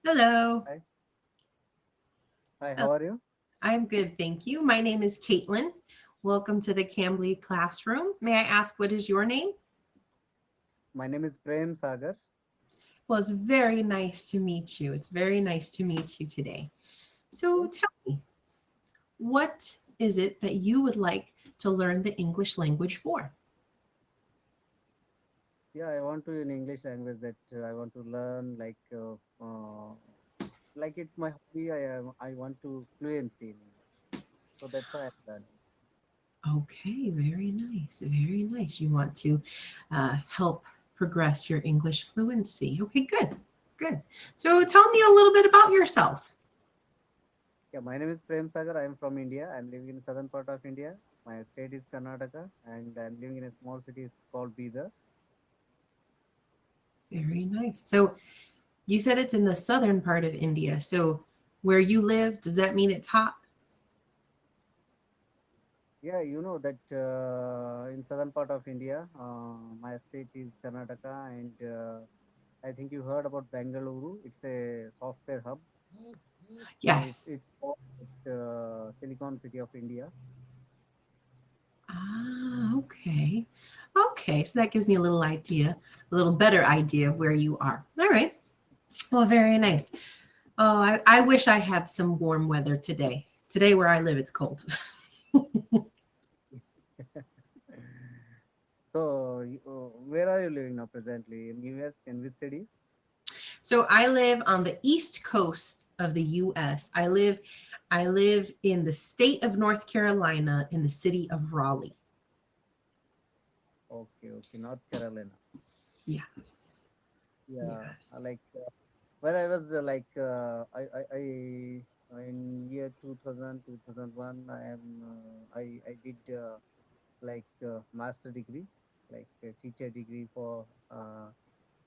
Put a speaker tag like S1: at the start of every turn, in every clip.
S1: Hello.
S2: Hi. Hi,
S1: Oh,
S2: how are you?
S1: I'm good, thank you. My name is Kaitlin. Welcome to the Cambly classroom. May I ask what is your name?
S2: My name is Prem Sagar.
S1: Well, it's very nice to meet you. It's very nice to meet you today. So tell me, what is it that you would like to learn the English language for?
S2: Yeah, I want to in English language that I want to learn like it's my hobby. I want to fluency in English. So that's why I'm learning.
S1: Okay, very nice. Very nice. You want to help progress your English fluency. Okay, good. Good. So tell me a little bit about yourself.
S2: Yeah, my name is Prem Sagar. I am from India. I'm living in southern part of India. My state is Karnataka, and I'm living in a small city. It's called Bidar.
S1: Very nice. So you said it's in the southern part of India. So where you live, does that mean it's hot?
S2: Yeah, you know that in southern part of India, my state is Karnataka, and I think you heard about Bangalore. It's a software hub.
S1: Yes.
S2: It's called Silicon City of India.
S1: Ah, okay. Okay. So that gives me a little idea, a little better idea of where you are. All right. Well, very nice. Oh, I wish I had some warm weather today. Today, where I live, it's cold.
S2: Where are you living now presently? In US, in which city?
S1: So I live on the east coast of the US. I live in the state of North Carolina in the city of Raleigh.
S2: Okay, okay, North Carolina.
S1: Yes.
S2: Yeah,
S1: Yes.
S2: where I was in year 2000, 2001, I did master degree, like a teacher degree for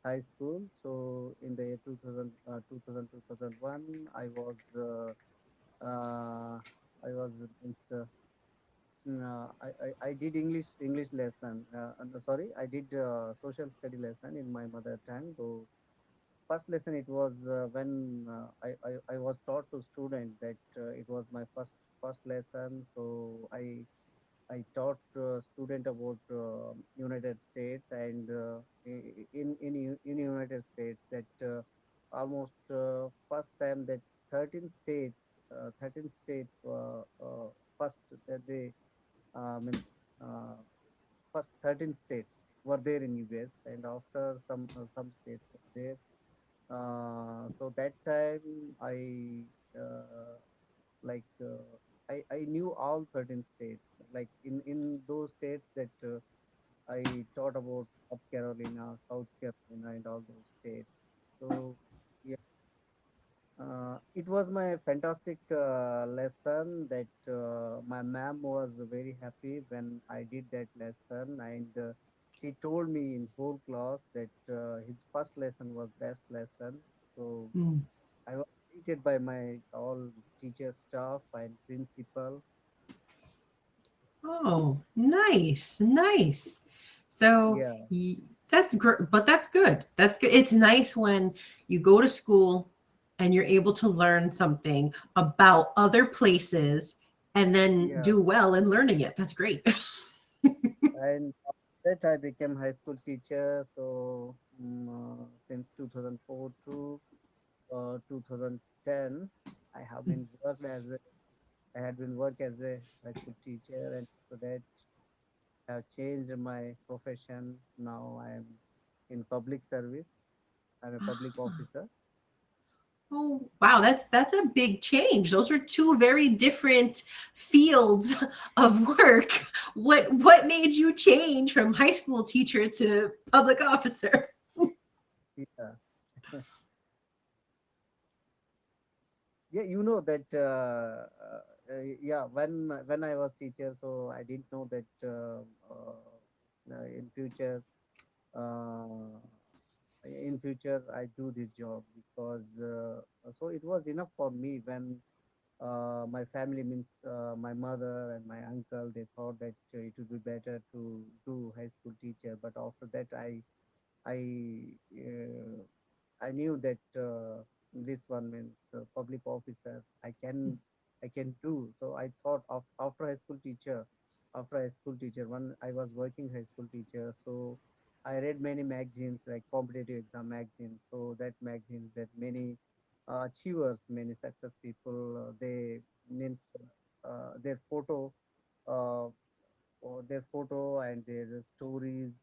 S2: high school. So in the year 2000, 2000 2001, uh, I was means, I did English lesson. Sorry, I did social study lesson in my mother tongue. Though first lesson it was when I was taught to student that it was my first lesson. So I taught student about United States, and in United States that almost first time that 13 states 13 states first that they means uh, first 13 states were there in US, and after some states were there. So that time uh, like I knew all 13 states. Like in those states that I taught about North Carolina, South Carolina, and all those states. So yeah, it was my fantastic lesson that my ma'am was very happy when I did that lesson, and she told me in whole class that his first lesson was best lesson. So
S1: Mm.
S2: I was treated by my all teacher staff and principal.
S1: Oh, nice, nice. So
S2: Yeah,
S1: that's great, but that's good. That's good. It's nice when you go to school and you're able to learn something about other places and then
S2: yeah.
S1: do well in learning it. That's great.
S2: And after that I became high school teacher. So since 2004 to 2010, I have been worked as a, I had been work as a high school teacher, and after that I have changed my profession. Now I am in public service. I'm a public officer.
S1: Oh, wow, that's a big change. Those are two very different fields of work. What made you change from high school teacher to public officer?
S2: Yeah. Yeah, you know that yeah, when I was teacher, so I didn't know that in future uh, I do this job, because so it was enough for me when my family means my mother and my uncle, they thought that it would be better to do high school teacher. But after that I uh, I knew that this one means public officer. I can do. So I thought of after high school teacher, when I was working high school teacher, so I read many magazines like competitive exam magazines. So that magazines that many achievers, many success people, they means their photo, uh, or their photo and their stories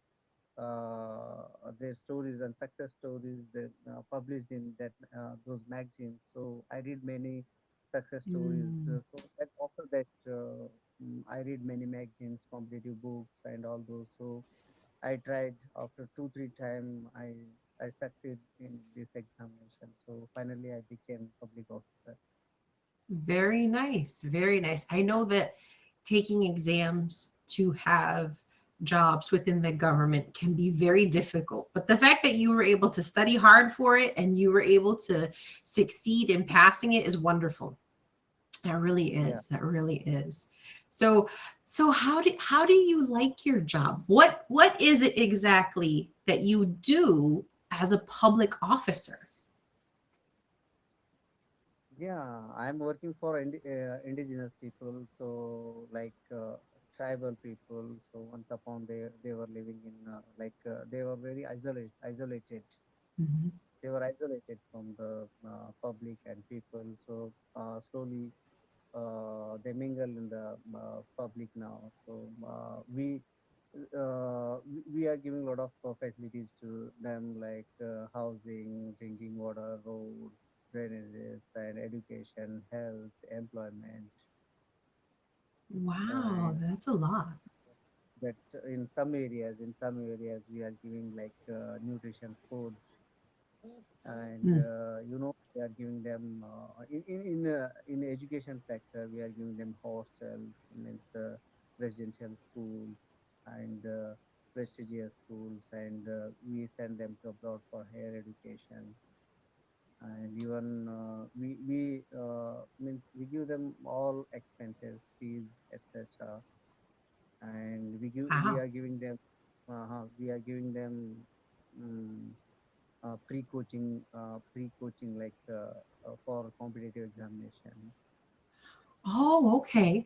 S2: and success stories that published in that those magazines. So I read many success stories.
S1: Mm.
S2: So that after that, I read many magazines, competitive books, and all those. So I tried after 2 3 times. I succeed in this examination. So finally, I became public officer.
S1: Very nice. Very nice. I know that taking exams to have jobs within the government can be very difficult. But the fact that you were able to study hard for it and you were able to succeed in passing it is wonderful. That really
S2: Yeah.
S1: is. That really is. So how do you like your job? What is it exactly that you do as a public officer?
S2: Yeah, I'm working for indigenous people, so like tribal people. So once upon they were living in they were very isolated.
S1: Mhm.
S2: They were isolated from the public and people. So slowly they mingle in the public now. So we are giving a lot of facilities to them like housing, drinking water, roads, drainages, and education, health, employment,
S1: Wow,
S2: and
S1: that's a lot.
S2: that in some areas we are giving like nutrition foods, and
S1: Mm.
S2: we are giving them in education sector we are giving them hostels, means residential schools, and prestigious schools, and we send them to abroad for higher education, and even we means we give them all expenses, fees, etc., and we
S1: Wow.
S2: are giving them mm, pre-coaching like for competitive examination,
S1: Oh, okay.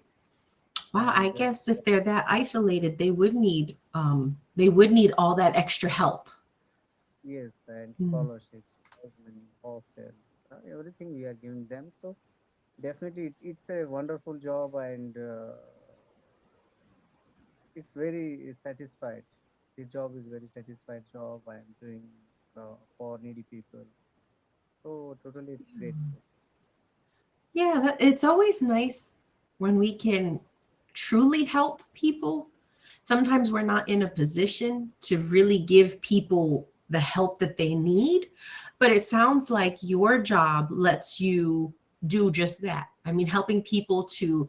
S1: Wow, I
S2: and
S1: guess if they're that isolated, they would need all that extra help.
S2: yes, and
S1: Mm.
S2: scholarships, housing, hostels, everything we are giving them. So definitely it's a wonderful job, and it's very satisfied. This job is very satisfied job I am doing for needy people. So totally it's grateful.
S1: Yeah, it's always nice when we can truly help people. Sometimes we're not in a position to really give people the help that they need, but it sounds like your job lets you do just that. I mean, helping people to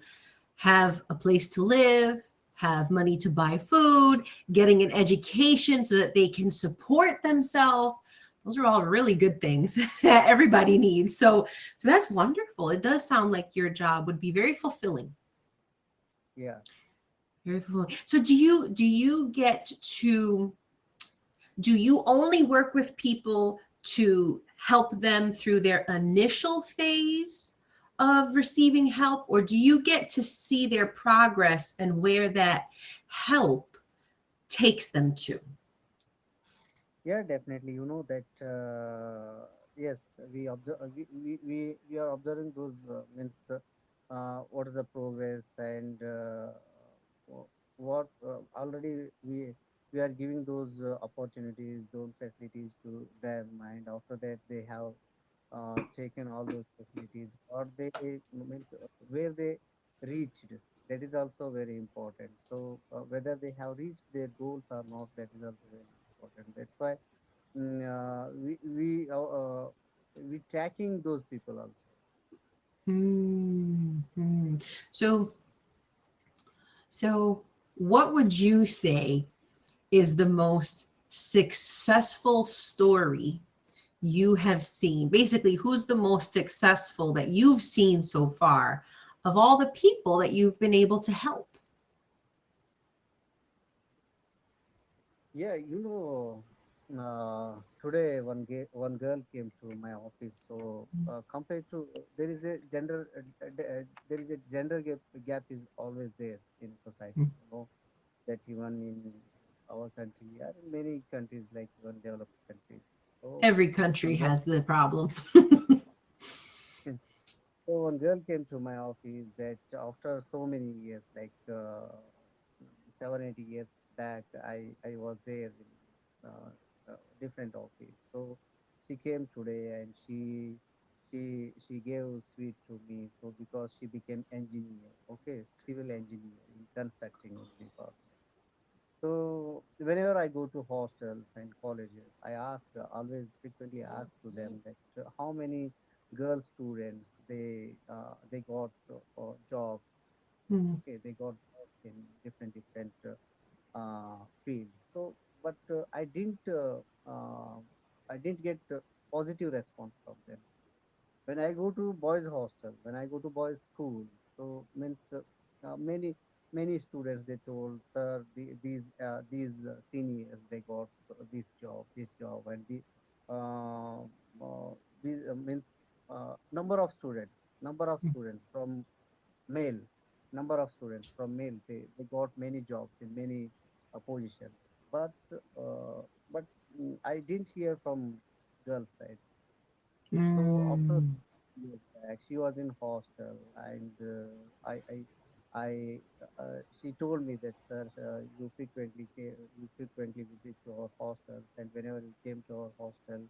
S1: have a place to live, have money to buy food, getting an education so that they can support themselves. Those are all really good things that everybody needs. So that's wonderful. It does sound like your job would be very fulfilling.
S2: Yeah.
S1: Very fulfilling. So do you get to do you only work with people to help them through their initial phase of receiving help, or do you get to see their progress and where that help takes them to?
S2: Yeah, definitely. You know that yes, we are observing those means what is the progress, and what already we are giving those opportunities, those facilities to them, and after that they have taken all those facilities, or they means where they reached. That is also very important. So whether they have reached their goals or not, that is also very important. That's why we tracking those people also.
S1: Hmm. So, so what would you say is the most successful story you have seen? Basically, who's the most successful that you've seen so far of all the people that you've been able to help?
S2: Yeah, Today one girl came to my office. So compared to there is a there is a gender gap is always there in society.
S1: Mm.
S2: You know that even in our country or in many countries like even developed countries. So
S1: Every country
S2: one girl
S1: has the problem.
S2: so one girl came to my office that after so many years, like 7 8 years back, I was there in different office. So she came today and she gave sweet to me. So because she became engineer, okay, civil engineer in constructing department. So whenever I go to hostels and colleges, I ask always frequently ask to them that how many girl students they got jobs.
S1: Mm.
S2: Okay, they got jobs in different fields. So, but I didn't get positive response from them when I go to boys hostel, when I go to boys school, so means many students they told sir these seniors they got this job and uh, uh, these means number of students from male number of students from male they got many jobs in many positions but uh, but I didn't hear from girls side. So after
S1: Mm.
S2: years back, she was in hostel, and I, she told me that, sir, you frequently visit to our hostels, and whenever you came to our hostel,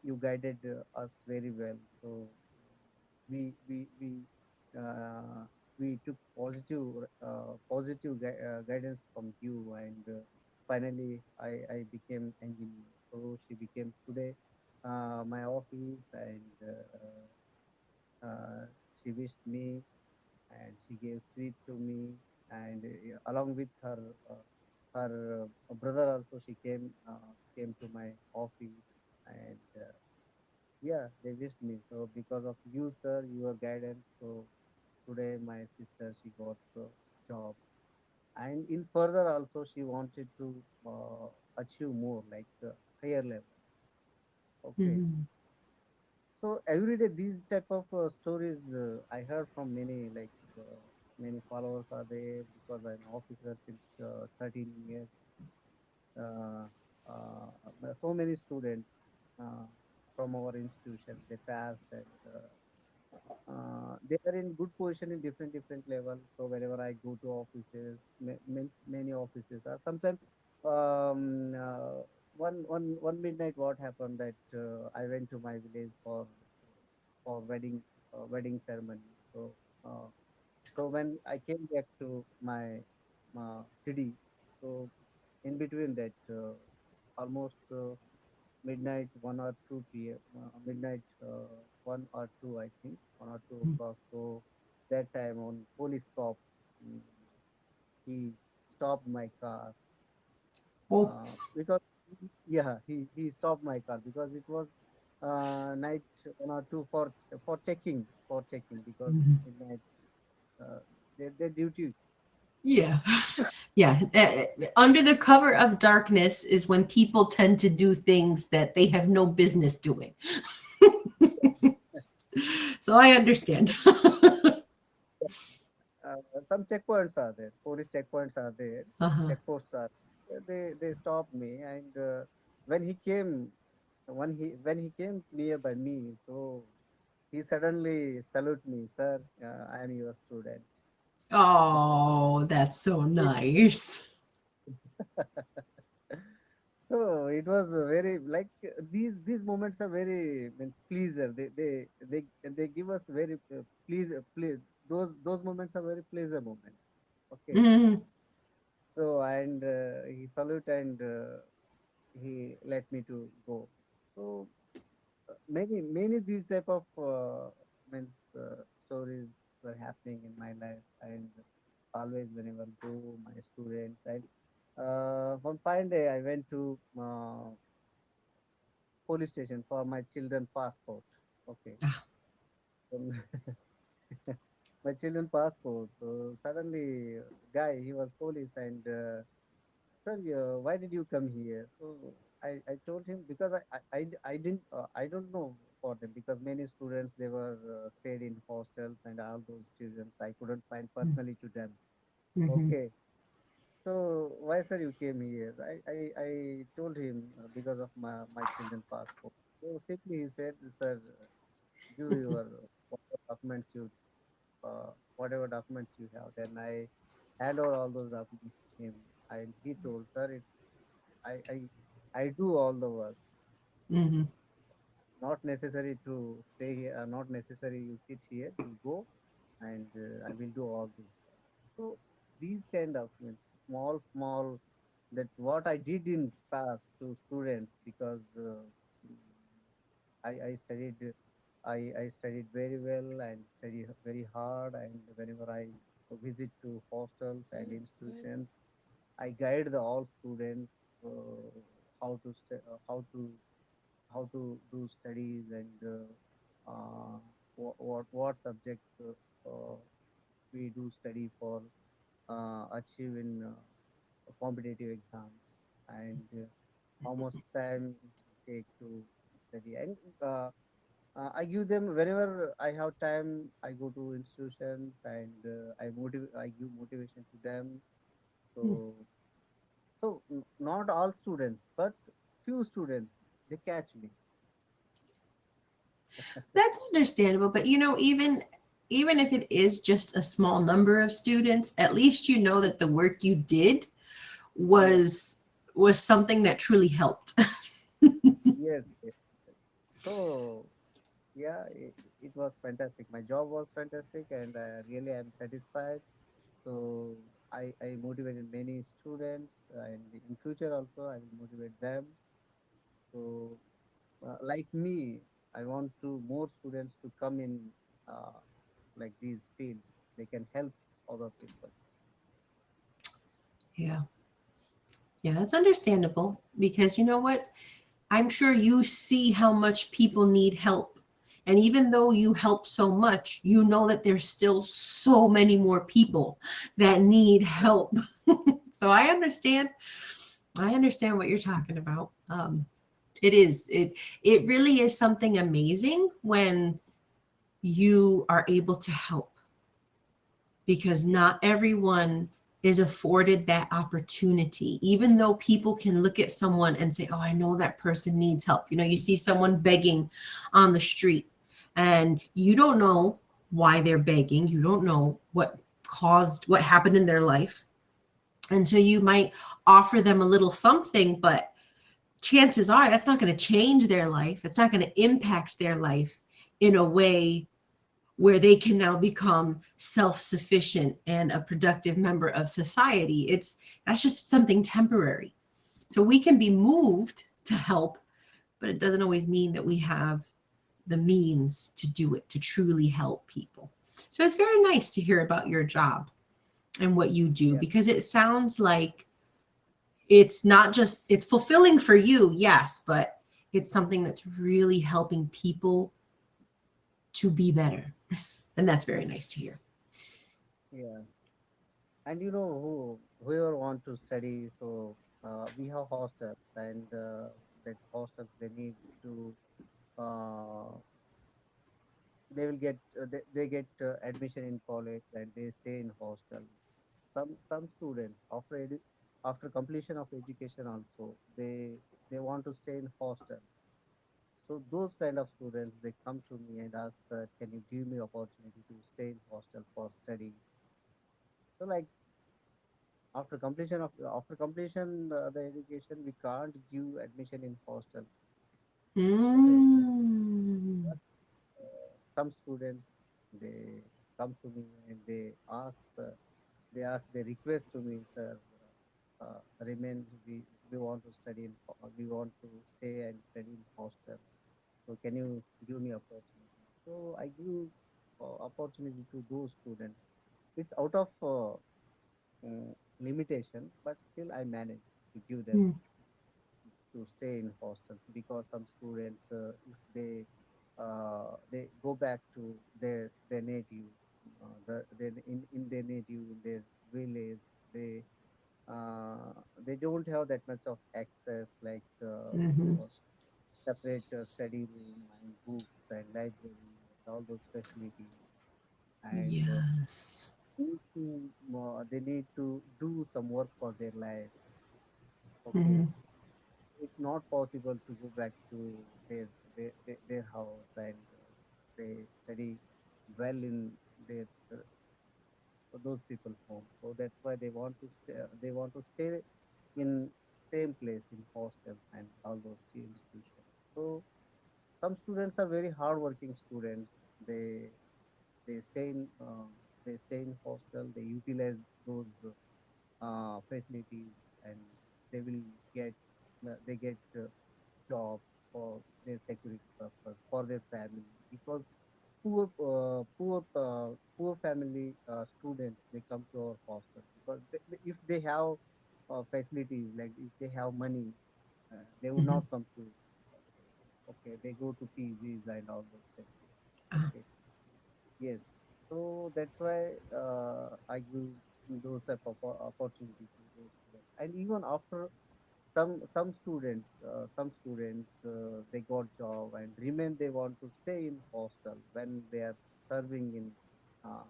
S2: you guided us very well. So we uh, we took positive guidance from you, and finally I became engineer. So she became today my office, and she wished me and she gave sweet to me, and along with her brother also she came to my office, and yeah, they wished me. So because of you, sir, your guidance, so today my sister she got job, and in further also she wanted to achieve more like higher level. Okay,
S1: Mm.
S2: so every day these type of stories I heard from many, like many followers are there because I'm an officer since 13 years. Uh, so many students uh, from our institution they passed, and they are in good position in different levels. So whenever I go to offices, means many offices are sometimes one midnight what happened that I went to my village for wedding ceremony. So uh, so when I came back to my city, so in between that almost midnight 1 or 2 p.m. Midnight 1 or 2, I think 1 or 2 o'clock. So that time on police cop, mm, he stopped my car
S1: Oh.
S2: because yeah he stopped my car because it was night 1 or 2 for checking because
S1: Mhm.
S2: midnight their duty.
S1: Yeah. Yeah. Under the cover of darkness is when people tend to do things that they have no business doing. So I understand.
S2: Some checkpoints are there, police checkpoints are there,
S1: Uh-huh.
S2: checkposts are they stopped me, and when he came when he came nearby me, so he suddenly salute me, sir, I am your student.
S1: Oh, that's so nice.
S2: So it was a very like these moments are very means pleaser. They give us very please those moments are very pleasure moments. Okay,
S1: Mm.
S2: so and he salute, and he let me to go. So many these type of means stories were happening in my life, and always whenever go my students, and one fine day I went to police station for my children passport. Okay.
S1: Ah.
S2: Um, my children passport. So suddenly, guy he was police, and sir, why did you come here? So I told him because I didn't I don't know for them because many students they were stayed in hostels and all those students I couldn't find personally to them.
S1: Mm-hmm.
S2: Okay, so why sir you came here? I told him because of my children passport. So simply he said, sir, give your whatever documents you whatever documents you have. Then I hand over all those documents to him, and he told, sir, it's I I I do all the work.
S1: Mm-hmm.
S2: Not necessary to stay here. Not necessary you sit here. You go, and I will do all this. So these kind of means small that what I did in past to students because I studied I studied very well and study very hard and whenever I visit to hostels and institutions I guide the all students how to how to do studies and what subject we do study for achieve in competitive exams and how much time take to study and I give them whenever I have time. I go to institutions and I give motivation to them. So not all students, but few students they catch me.
S1: That's understandable, but even if it is just a small number of students, at least you know that the work you did
S2: Yes,
S1: was was something that truly helped.
S2: yes, yes. So yeah, it was fantastic. My job was fantastic, and really I'm satisfied. So I motivated many students, and in future also I will motivate them. So like me, I want to more students to come in uh, like these fields. They can help other people.
S1: Yeah. Yeah, that's understandable because you know what? I'm sure you see how much people need help. And even though you help so much, you know that there's still so many more people that need help. So I understand. I understand what you're talking about. It is. It really is something amazing when you are able to help because not everyone is afforded that opportunity. Even though people can look at someone and say, oh, I know that person needs help. You see someone begging on the street and you don't know why they're begging, you don't know what happened in their life. And so you might offer them a little something, but chances are that's not going to change their life. It's not going to impact their life in a way where they can now become self-sufficient and a productive member of society. That's just something temporary. So we can be moved to help, but it doesn't always mean that we have the means to do it, to truly help people. So it's very nice to hear about your job and what you do
S2: Yeah,
S1: because it sounds like it's not just it's fulfilling for you, yes, but it's something that's really helping people to be better. And that's very nice to hear.
S2: yeah. And you know whoever want to study, so we have hostels, and that hostels they need to uh, they get admission in college and they stay in hostel. Some students after completion of education also they want to stay in hostels. So those kind of students they come to me and ask, sir, can you give me opportunity to stay in hostel for study? So like after completion the education we can't give admission in hostels. Okay,
S1: Mm.
S2: but some students they come to me and they request to me, sir, remain we want to study we want to stay and study in hostel. So can you give me opportunity? So I give opportunity to those students. It's out of limitation, but still I manage to give them
S1: Mm.
S2: to stay in hostels because some students, if they go back to their native, in their native in their village, they they don't have that much of access, like
S1: Hmm.
S2: for separate study room and books and library and all those facilities. And
S1: Yes.
S2: they need to do some work for their life. Okay,
S1: Hmm.
S2: it's not possible to go back to their house and they study well in their those people home. So that's why they want to stay in same place in hostels and all those institutions. So some students are very hardworking students. They stay in hostel. They utilize those facilities, and they will get they get jobs for their security purpose for their family, because poor family students, they come to our hostel because if they have facilities, like if they have money, they would
S1: Hmm.
S2: not come to hostel. Okay, they go to PGs and all those facilities.
S1: Ah.
S2: Okay, yes. So that's why I give those type of opportunity to those students. And even after some students they got job and remain, they want to stay in hostel when they are serving uh,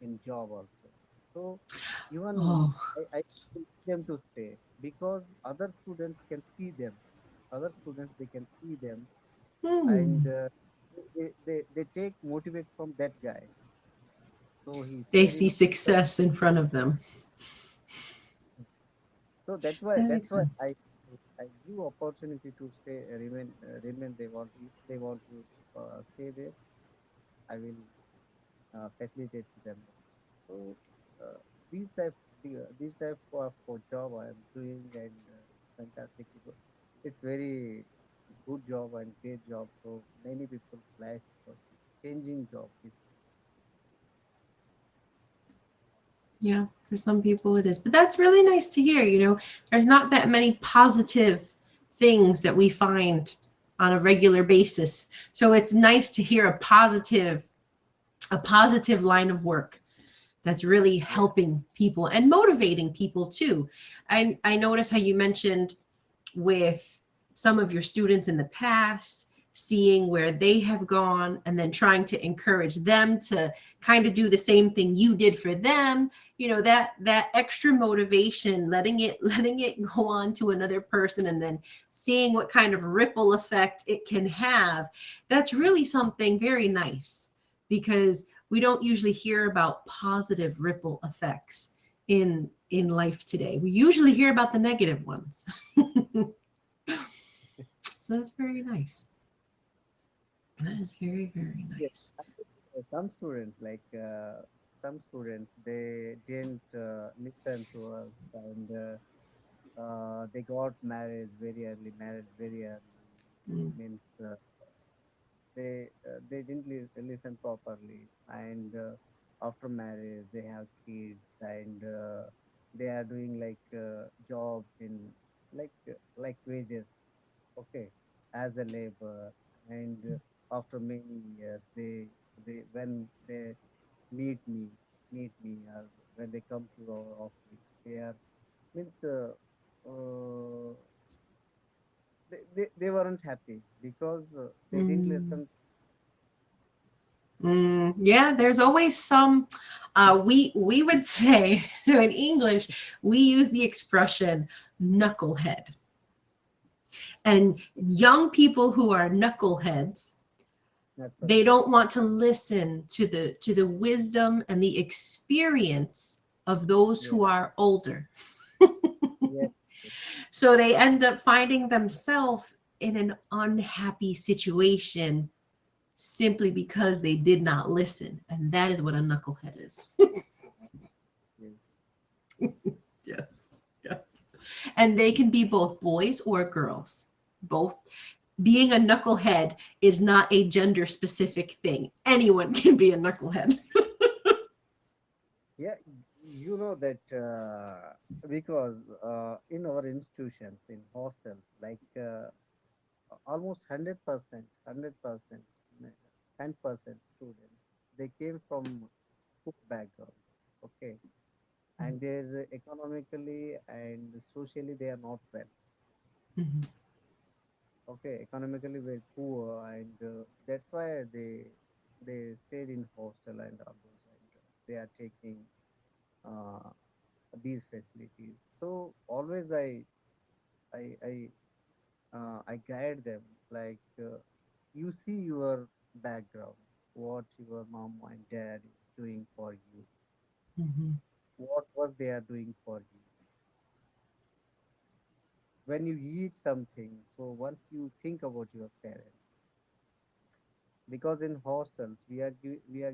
S2: in job also. So even
S1: Oh.
S2: I want them to stay because other students can see them. Other students, they can see them, and
S1: Hmm.
S2: they take motivate from that guy. So he
S1: They
S2: stayed
S1: see
S2: in hostel.
S1: success in front of them.
S2: So
S1: That
S2: that's
S1: makes
S2: why
S1: sense.
S2: I give opportunity to stay remain. They want, if they want to stay there, I will facilitate to them also. So uh, these type these type of job I am doing, and fantastic. It's very good job and great job. So many people's life, because it's changing job. This
S1: Yeah, for some people it is. But that's really nice to hear. There's not that many positive things that we find on a regular basis. So it's nice to hear a positive line of work that's really
S2: yeah.
S1: helping people and motivating people too. I notice how you mentioned with some of your students in the past, seeing where they have gone and then trying to encourage them to kind of do the same thing you did for them. That extra motivation, letting it go on to another person, and then seeing what kind of ripple effect it can have. That's really something very nice, because we don't usually hear about positive ripple effects in life today. We usually hear about the negative ones. So that's very nice. That is very, very
S2: Yes.
S1: nice.
S2: Some students, some students, they didn't listen to us, and they got married very early.
S1: Mm,
S2: Means they didn't listen properly, and after marriage they have kids, and they are doing jobs in wages. Okay, as a labor, and after many years, they when they meet me or when they come to our office, they are means they weren't happy because they didn't
S1: mm,
S2: listen.
S1: yeah, there's always some. We would say, so in English we use the expression knucklehead, and young people who are knuckleheads,
S2: Not
S1: they
S2: okay.
S1: don't want to listen to the wisdom and the experience of those who
S2: Yes.
S1: are older.
S2: Yes. Yes.
S1: So they end up finding themselves in an unhappy situation simply because they did not listen. And that is what a knucklehead is.
S2: Yes.
S1: Yes. Yes. And they can be both boys or girls. Both. Being a knucklehead is not a gender specific thing. Anyone can be a knucklehead.
S2: Yeah, you know that because in our institutions, in hostels, almost 100%, 100%, 10% students, they came from poor background. Okay, and they're economically and socially they are not well.
S1: Mhm.
S2: Okay, economically very poor, and that's why they stayed in hostel and all those, and they are taking uh, these facilities. So always I guide them like you see your background, what your mom and dad is doing for you,
S1: Mhm.
S2: what work they are doing for you. When you eat something, so once you think about your parents, because in hostels we are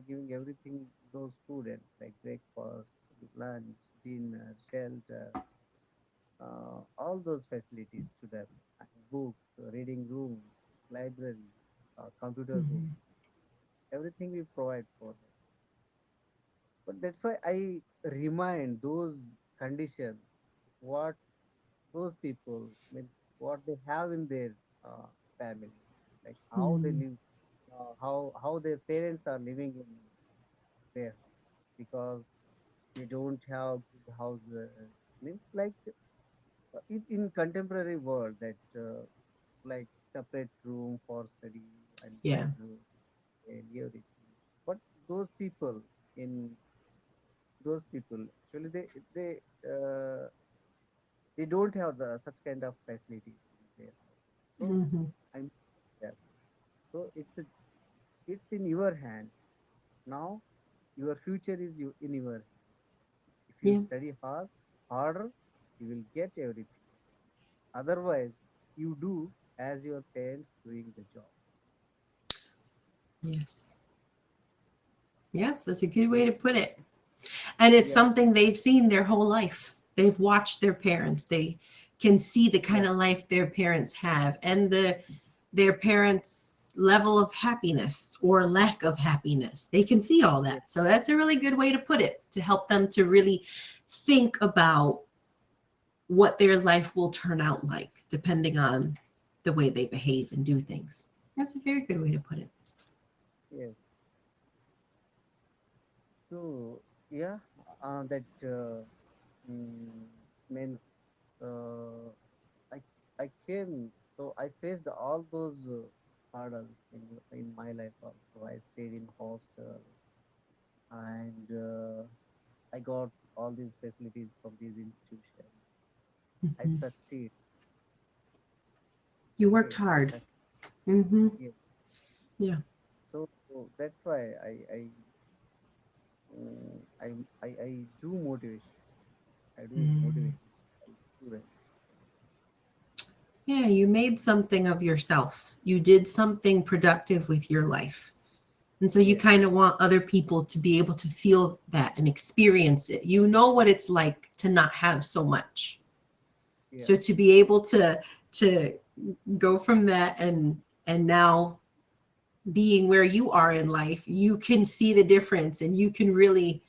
S2: giving everything those students like breakfast, lunch, dinner, shelter, all those facilities to them, and books, reading room, library, computer room,
S1: Mhm.
S2: everything we provide for them. But that's why I remind those conditions, what those people means, what they have in their uh, family, like how they
S1: Mhm.
S2: live, how their parents are living in their house, because they don't have good houses. Means like in contemporary world that like separate room for study and
S1: Yeah.
S2: bedroom and everything. But those people in those people actually uh, they don't have the such kind of facilities in their house. So
S1: Mhm.
S2: I'm yeah. So it's in your hand now. Your future is in your hand. If you
S1: Yeah.
S2: study harder, you will get everything. Otherwise, you do as your parents doing the job.
S1: Yes. Yes, that's a good way to put it. And it's
S2: Yeah,
S1: something they've seen their whole life. They've watched their parents. They can see the kind
S2: yeah,
S1: of life their parents have and their parents' level of happiness or lack of happiness. They can see all
S2: yes,
S1: that. So that's a really good way to put it, to help them to really think about what their life will turn out like depending on the way they behave and do things. That's a very good way to put it.
S2: yes. So yeah, that mm, means uh, I I came. So I faced all those hurdles in my life also. I stayed in hostel, and I got all these facilities from these institutions. I
S1: Mhm.
S2: succeed.
S1: You worked
S2: Okay, I
S1: hard.
S2: succeed.
S1: Hmm.
S2: Yes.
S1: Yeah.
S2: So that's why I I do motivation. I do
S1: Mm.
S2: motivation to students.
S1: Yeah, you made something of yourself. You did something productive with your life. And so you
S2: Yes.
S1: kind of want other people to be able to feel that and experience it. You know what it's like to not have so much.
S2: Yeah.
S1: So to be able to go from that and now being where you are in life, you can see the difference and you can really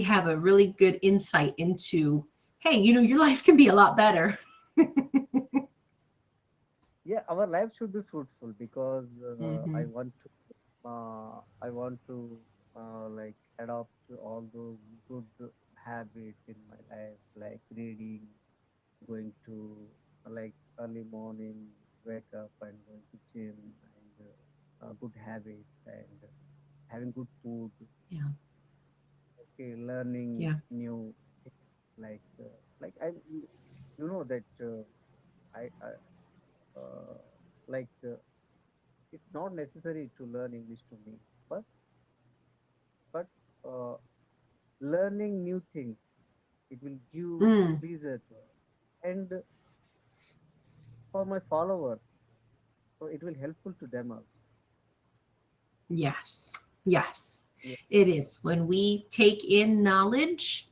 S1: have a really good insight into, hey, your life can be a lot better.
S2: Yeah. Our life should be fruitful because
S1: Hmm.
S2: I want to like adopt all those good habits in my life, like reading, going to like early morning, wake up and going to gym, and good habits, and having good food.
S1: Yeah.
S2: Okay, learning
S1: Yeah.
S2: new things like I you know that I like it's not necessary to learn English to me, but but uh, learning new things, it will give
S1: Mm.
S2: pleasure to us. And for my followers, so it will helpful to them also.
S1: Yes. Yes.
S2: Yeah,
S1: It is. When we take in knowledge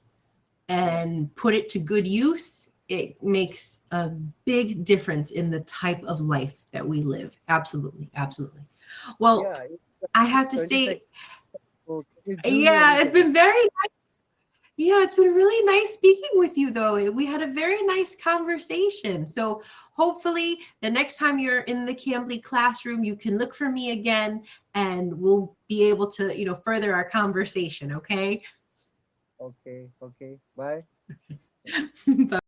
S2: yeah,
S1: and put it to good use, it makes a big difference in the type of life that we live. Absolutely. Absolutely. Well,
S2: yeah.
S1: I
S2: It's
S1: have to
S2: 20
S1: say,
S2: seconds. So can you give me any
S1: yeah, it's been
S2: suggestion?
S1: very nice. Yeah, it's been really nice speaking with you, though. We had a very nice conversation. So hopefully, the next time you're in the Cambly classroom, you can look for me again, and we'll be able to, further our conversation. Okay.
S2: Okay, okay. Bye.
S1: Bye.